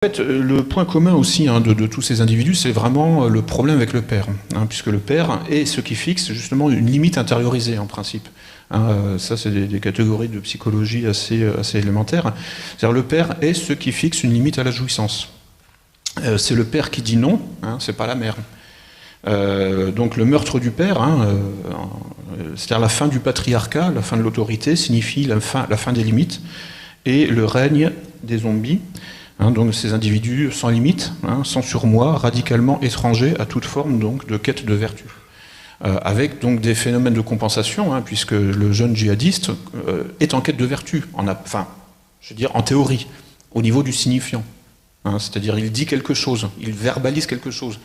En fait, le point commun aussi de tous ces individus, c'est vraiment le problème avec le père, puisque le père est ce qui fixe justement une limite intériorisée en principe. Ça, c'est des catégories de psychologie assez élémentaires. C'est-à-dire le père est ce qui fixe une limite à la jouissance. C'est le père qui dit non, c'est pas la mère. Donc le meurtre du père, c'est-à-dire la fin du patriarcat, la fin de l'autorité, signifie la fin des limites, et le règne des zombies. Donc ces individus sans limite, sans surmoi, radicalement étrangers à toute forme donc, de quête de vertu. Avec donc des phénomènes de compensation, puisque le jeune djihadiste est en quête de vertu, en théorie, au niveau du signifiant. C'est-à-dire il dit quelque chose, il verbalise quelque chose.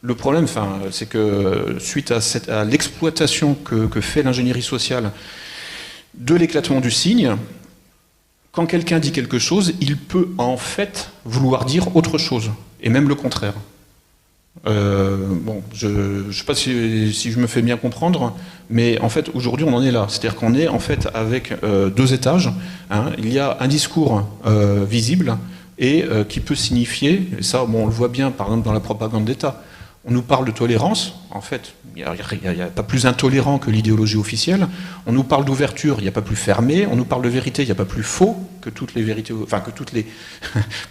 Le problème, c'est que suite à l'exploitation que fait l'ingénierie sociale de l'éclatement du signe, quand quelqu'un dit quelque chose, il peut en fait vouloir dire autre chose, et même le contraire. Je ne sais pas si je me fais bien comprendre, mais en fait aujourd'hui on en est là. C'est-à-dire qu'on est en fait avec deux étages. Il y a un discours visible et qui peut signifier, et ça on le voit bien par exemple dans la propagande d'État, on nous parle de tolérance, en fait, il n'y a pas plus intolérant que l'idéologie officielle. On nous parle d'ouverture, il n'y a pas plus fermé. On nous parle de vérité, il n'y a pas plus faux que toutes les vérités,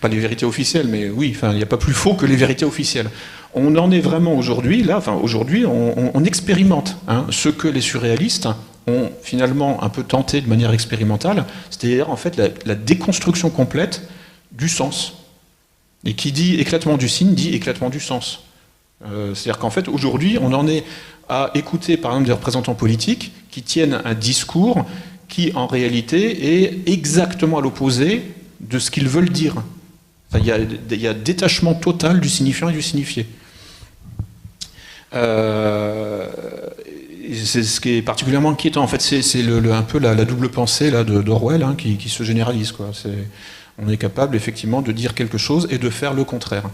pas les vérités officielles, mais oui, il n'y a pas plus faux que les vérités officielles. On en est vraiment aujourd'hui, là, aujourd'hui, on expérimente ce que les surréalistes ont finalement un peu tenté de manière expérimentale, c'est-à-dire en fait la déconstruction complète du sens. Et qui dit éclatement du signe, dit éclatement du sens. C'est-à-dire qu'en fait, aujourd'hui, on en est à écouter, par exemple, des représentants politiques qui tiennent un discours qui, en réalité, est exactement à l'opposé de ce qu'ils veulent dire. Il y a détachement total du signifiant et du signifié. C'est ce qui est particulièrement inquiétant. En fait, c'est un peu la double pensée d'Orwell qui se généralise, quoi. On est capable, effectivement, de dire quelque chose et de faire le contraire.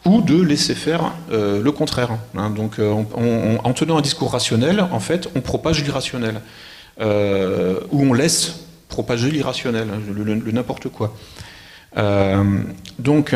Ou de laisser faire le contraire. Donc, en tenant un discours rationnel, en fait, on propage l'irrationnel. Ou on laisse propager l'irrationnel, le n'importe quoi. Donc,